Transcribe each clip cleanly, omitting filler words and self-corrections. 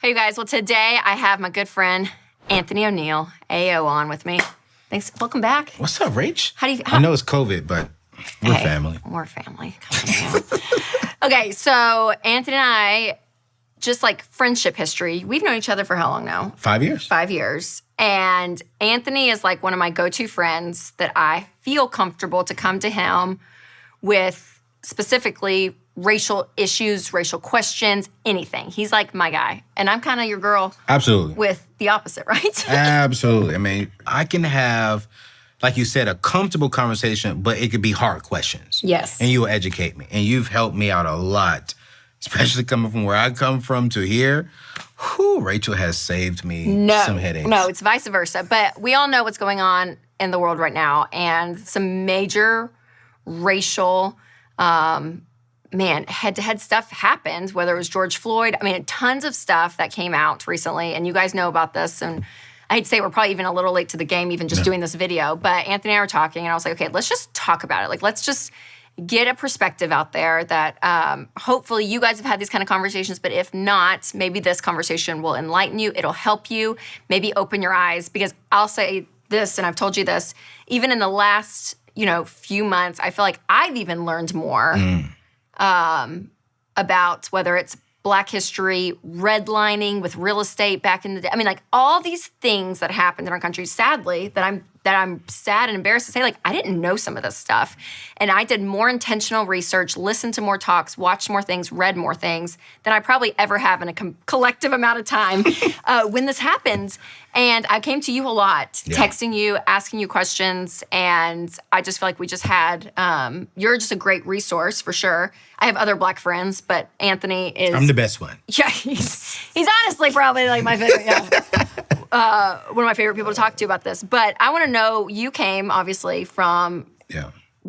Hey, you guys. Well, today I have my good friend Anthony O'Neill, AO, on with me. Thanks. Welcome back. What's up, Rach? How I know it's COVID, but we're family. We're family. Okay, so Anthony and I, just like friendship history, we've known each other for how long now? 5 years. 5 years. And Anthony is like one of my go-to friends that I feel comfortable to come to him with specifically racial issues, racial questions, anything. He's like my guy. And I'm kind of your girl. Absolutely. With the opposite, right? Absolutely. I mean, I can have, like you said, a comfortable conversation, but it could be hard questions. Yes. And you'll educate me. And you've helped me out a lot, especially coming from where I come from to here. Whew, Rachel has saved me some headaches. No, it's vice versa. But we all know what's going on in the world right now. And some major racial head-to-head stuff happened, whether it was George Floyd. I mean, tons of stuff that came out recently, and you guys know about this. And I hate to say we're probably even a little late to the game, even just doing this video. But Anthony and I were talking, and I was like, okay, let's just talk about it. Like, let's just get a perspective out there that hopefully you guys have had these kind of conversations. But if not, maybe this conversation will enlighten you. It'll help you, maybe open your eyes. Because I'll say this, and I've told you this, even in the last, few months, I feel like I've even learned more about whether it's Black history, redlining with real estate back in the day. I mean, like all these things that happened in our country, sadly, that I'm sad and embarrassed to say, like, I didn't know some of this stuff. And I did more intentional research, listened to more talks, watched more things, read more things than I probably ever have in a collective amount of time when this happened. And I came to you a lot, texting you, asking you questions, and I just feel like we just had, you're just a great resource for sure. I have other Black friends, but Anthony is— I'm the best one. Yeah, he's honestly probably like my favorite, one of my favorite people to talk to about this. But I want to know, you came obviously from—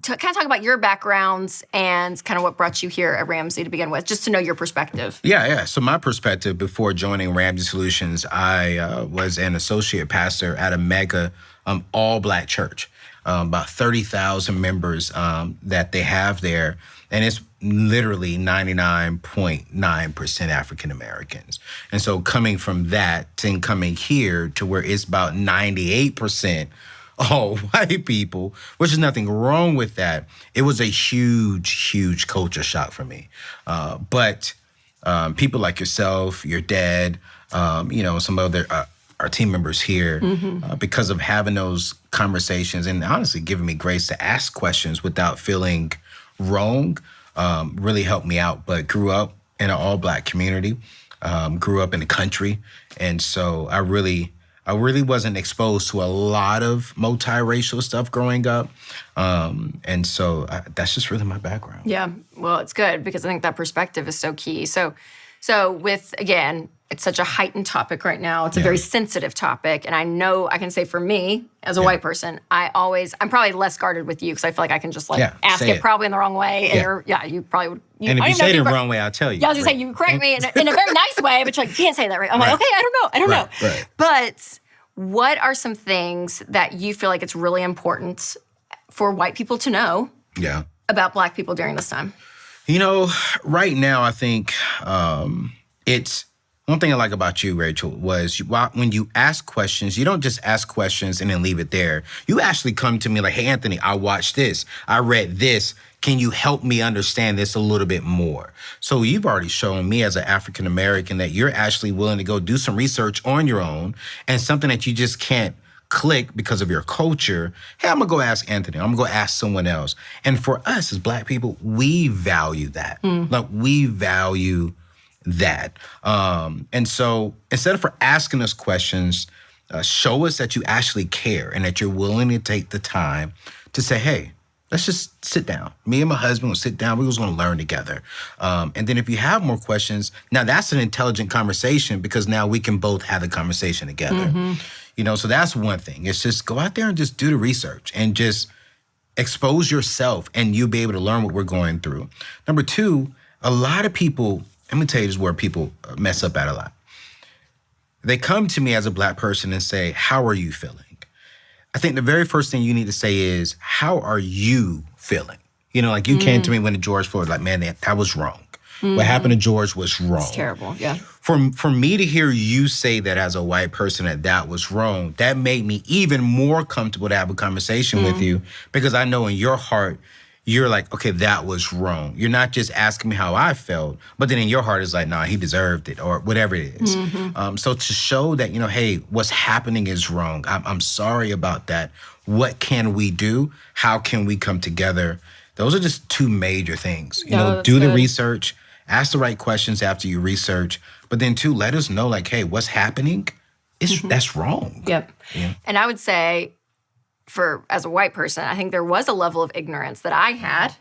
to kind of talk about your backgrounds and kind of what brought you here at Ramsey to begin with, just to know your perspective. Yeah. So my perspective before joining Ramsey Solutions, I was an associate pastor at a mega all-Black church, about 30,000 members that they have there. And it's literally 99.9% African Americans. And so coming from that and coming here to where it's about 98% all white people, which is nothing wrong with that, it was a huge, huge culture shock for me. But people like yourself, your dad, some other our team members here, because of having those conversations and honestly giving me grace to ask questions without feeling wrong, really helped me out. But grew up in an all-Black community, grew up in the country, and so I really wasn't exposed to a lot of multiracial stuff growing up. And so that's just really my background. Yeah, well, it's good because I think that perspective is so key. So with, again, it's such a heightened topic right now. It's a very sensitive topic. And I know I can say for me, as a white person, I'm probably less guarded with you because I feel like I can just ask it probably in the wrong way. And you probably would. And if you say it in the wrong way, I'll tell you. Yeah, I was going to say, you correct me in a very nice way, but you're like, you can't say that right. I'm like, okay, I don't know. Right. But what are some things that you feel like it's really important for white people to know about Black people during this time? Right now, I think it's one thing I like about you, Rachel, was when you ask questions, you don't just ask questions and then leave it there. You actually come to me like, hey, Anthony, I watched this. I read this. Can you help me understand this a little bit more? So you've already shown me as an African American that you're actually willing to go do some research on your own, and something that you just can't click because of your culture. Hey, I'm going to go ask Anthony. I'm going to go ask someone else. And for us as Black people, we value that. Like, we value that. And so instead of asking us questions, show us that you actually care and that you're willing to take the time to say, hey, let's just sit down. Me and my husband will sit down. We're just going to learn together. And then if you have more questions, now that's an intelligent conversation because now we can both have the conversation together. So that's one thing. It's just go out there and just do the research and just expose yourself, and you'll be able to learn what we're going through. Number two, a lot of people, let me tell you this is where people mess up at a lot. They come to me as a Black person and say, how are you feeling? I think the very first thing you need to say is, how are you feeling? You came to me when the George Floyd, like, man, that was wrong. What happened to George was wrong. It's terrible, yeah. For me to hear you say that as a white person that was wrong, that made me even more comfortable to have a conversation with you, because I know in your heart, you're like, okay, that was wrong. You're not just asking me how I felt, but then in your heart is like, nah, he deserved it, or whatever it is. So to show that, hey, what's happening is wrong. I'm sorry about that. What can we do? How can we come together? Those are just two major things. Do the research, ask the right questions after you research, but then two, let us know, like, hey, what's happening? That's wrong. Yep. Yeah. And I would say, as a white person, I think there was a level of ignorance that I had.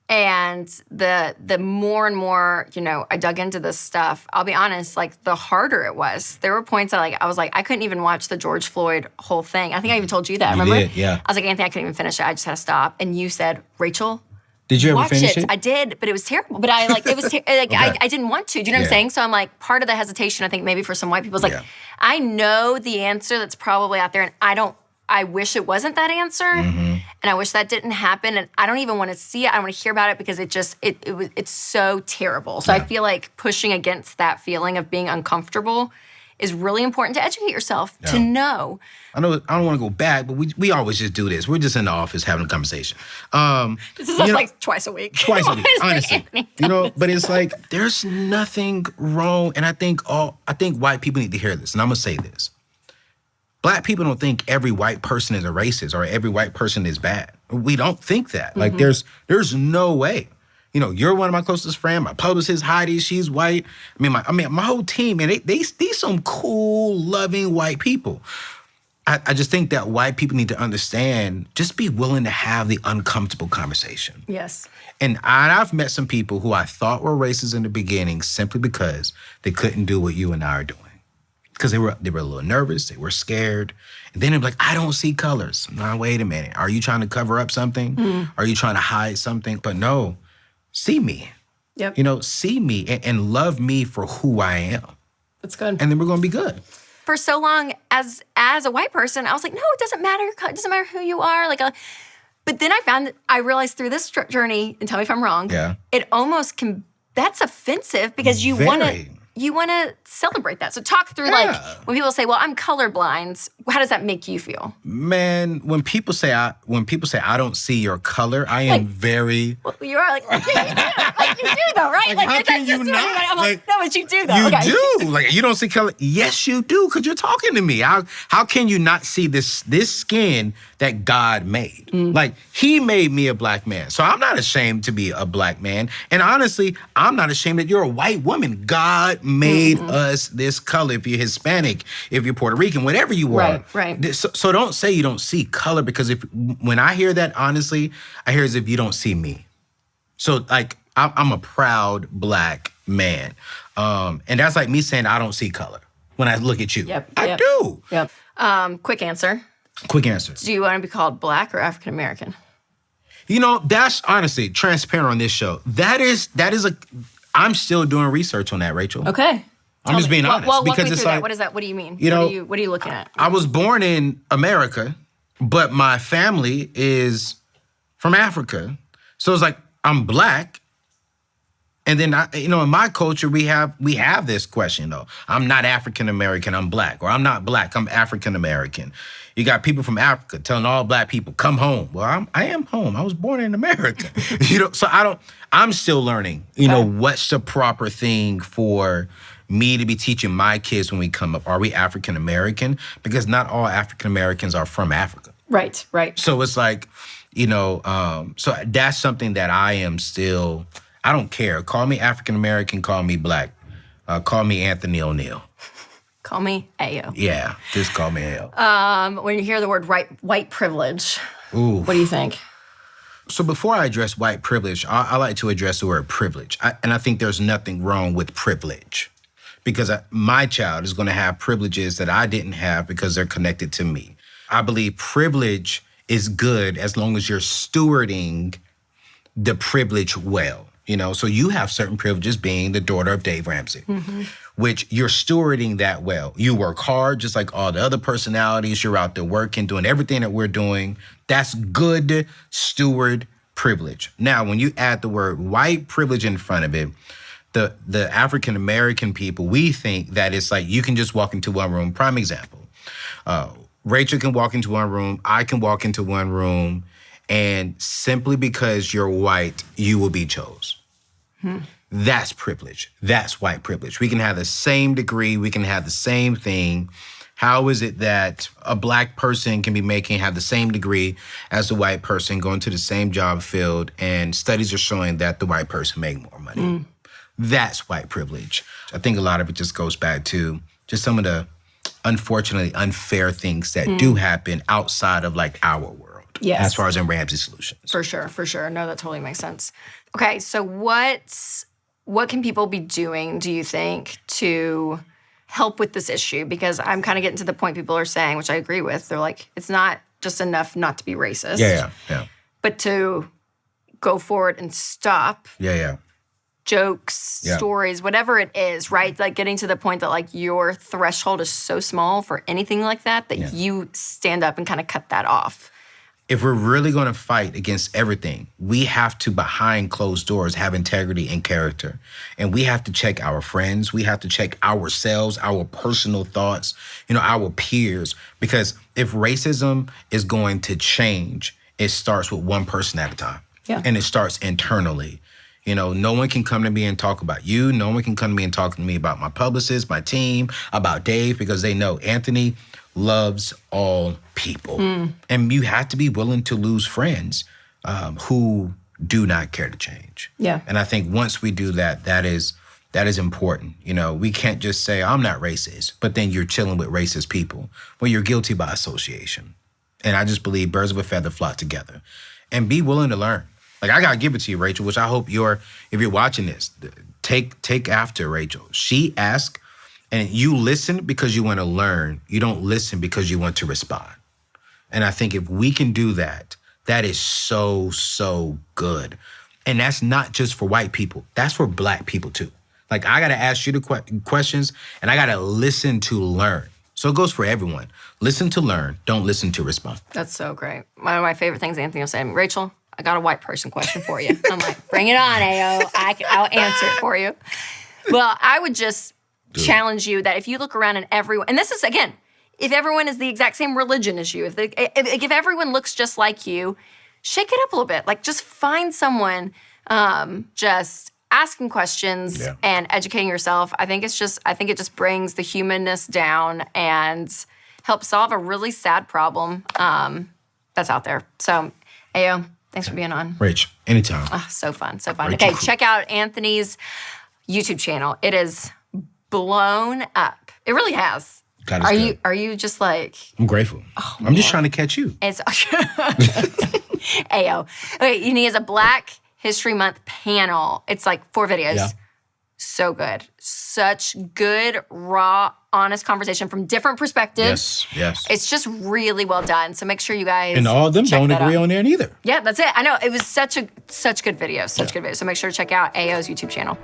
And the more and more, I dug into this stuff, I'll be honest, like, the harder it was. There were points I was like, I couldn't even watch the George Floyd whole thing. I think I even told you that, remember? You did, yeah. I was like, Anthony, I couldn't even finish it. I just had to stop. And you said, Rachel, did you ever watch finish it? I did, but it was terrible. But I I didn't want to. Do you know what I'm saying? So I'm like, part of the hesitation, I think maybe for some white people is like, I know the answer that's probably out there, and I wish it wasn't that answer, and I wish that didn't happen, and I don't even want to see it. I don't want to hear about it because it's so terrible. So I feel like pushing against that feeling of being uncomfortable is really important to educate yourself, to know. I know I don't want to go back, but we always just do this. We're just in the office having a conversation. This is us like twice a week. Twice a week, honestly. But it's like, there's nothing wrong, and I think white people need to hear this, and I'm gonna say this. Black people don't think every white person is a racist or every white person is bad. We don't think that. Like, there's no way. You're one of my closest friends. My publicist, Heidi, she's white. I mean, my whole team, and these some cool, loving white people. I just think that white people need to understand, just be willing to have the uncomfortable conversation. Yes. And I've met some people who I thought were racist in the beginning simply because they couldn't do what you and I are doing. Because they were a little nervous, they were scared. And then they're like, I don't see colors. Now, wait a minute. Are you trying to cover up something? Are you trying to hide something? But no, see me. Yep. See me and love me for who I am. That's good. And then we're going to be good. For so long, as a white person, I was like, no, it doesn't matter. It doesn't matter who you are. But then I realized through this journey, and tell me if I'm wrong, it almost that's offensive because you want to celebrate that. So talk through, like, when people say, well, I'm colorblind, how does that make you feel? Man, when people say I don't see your color, I am very... Well, you are like you do. Like, you do though, right? Like how can you not? I'm like, no, but you do though. You okay. do. Like, you don't see color. Yes, you do, because you're talking to me. How can you not see this skin that God made? Like, he made me a black man. So I'm not ashamed to be a black man. And honestly, I'm not ashamed that you're a white woman. God made us this color. If you're Hispanic, if you're Puerto Rican, whatever you are. Right. So don't say you don't see color, because when I hear that, honestly, I hear as if you don't see me. So, like, I'm a proud black man. And that's like me saying I don't see color when I look at you. I do. Yep. Quick answer. Do you want to be called black or African American? That's honestly transparent on this show. That is I'm still doing research on that, Rachel. Okay. I'm just being honest. Well, because it's like, that. What is that? What do you mean? What are you looking at? I was born in America, but my family is from Africa. So it's like, I'm black. And then, in my culture, we have this question, though. I'm not African American, I'm black. Or I'm not black, I'm African American. You got people from Africa telling all black people, come home. Well, I am home. I was born in America. So I'm still learning, what's the proper thing for me to be teaching my kids when we come up. Are we African American? Because not all African Americans are from Africa. Right. So it's like, so that's something that I am still... I don't care. Call me African American, call me black. Call me Anthony O'Neal. Call me Ayo. Yeah, just call me Ayo. When you hear the word white privilege, Ooh. What do you think? So before I address white privilege, I like to address the word privilege. And I think there's nothing wrong with privilege, because my child is going to have privileges that I didn't have because they're connected to me. I believe privilege is good as long as you're stewarding the privilege well. So you have certain privileges being the daughter of Dave Ramsey, which you're stewarding that well. You work hard, just like all the other personalities. You're out there working, doing everything that we're doing. That's good steward privilege. Now, when you add the word white privilege in front of it, the African American people, we think that it's like you can just walk into one room. Prime example. Rachel can walk into one room, I can walk into one room, and simply because you're white, you will be chose. That's privilege. That's white privilege. We can have the same degree, we can have the same thing. How is it that a black person can have the same degree as a white person, going to the same job field, and studies are showing that the white person make more money? That's white privilege. I think a lot of it just goes back to just some of the unfortunately unfair things that do happen outside of like our world. Yes. As far as in Ramsey Solutions. For sure. No, that totally makes sense. Okay, so what can people be doing, do you think, to help with this issue? Because I'm kind of getting to the point people are saying, which I agree with. They're like, it's not just enough not to be racist. Yeah. But to go forward and stop Yeah. jokes, stories, whatever it is, right? Like getting to the point that like your threshold is so small for anything like that you stand up and kind of cut that off. If we're really going to fight against everything, we have to, behind closed doors, have integrity and character. And we have to check our friends. We have to check ourselves, our personal thoughts, our peers. Because if racism is going to change, it starts with one person at a time. Yeah. And it starts internally. No one can come to me and talk about you. No one can come to me and talk to me about my publicist, my team, about Dave, because they know Anthony loves all people. And you have to be willing to lose friends who do not care to change. Yeah. And I think once we do that, that is important. We can't just say, I'm not racist, but then you're chilling with racist people. Well, you're guilty by association. And I just believe birds of a feather flock together. And be willing to learn. Like, I got to give it to you, Rachel, which I hope if you're watching this, take after Rachel. She asked, and you listen because you want to learn. You don't listen because you want to respond. And I think if we can do that, that is so, so good. And that's not just for white people. That's for black people, too. Like, I got to ask you the questions, and I got to listen to learn. So it goes for everyone. Listen to learn. Don't listen to respond. That's so great. One of my favorite things Anthony was saying, Rachel, I got a white person question for you. I'm like, bring it on, Ao. I'll answer it for you. Well, I would just challenge you that if you look around and everyone, and this is, again, if everyone is the exact same religion as you, if everyone looks just like you, shake it up a little bit. Like, just find someone just asking questions and educating yourself. I think it just brings the humanness down and helps solve a really sad problem that's out there. So, Ao, thanks for being on. Rach, anytime. Oh, so fun. Rachel, Okay, cool. check out Anthony's YouTube channel. It is blown up. It really has. God is good. Are you just like, I'm grateful. I'm just trying to catch you. it's Ao. Okay, and he has a Black History Month panel. It's like 4 videos. Yeah. So good. Such good, raw, honest conversation from different perspectives. Yes. It's just really well done. So make sure you guys And all of them check don't that agree out. on there neither. Yeah, that's it. I know. It was such good videos. Such good videos. So make sure to check out AO's YouTube channel.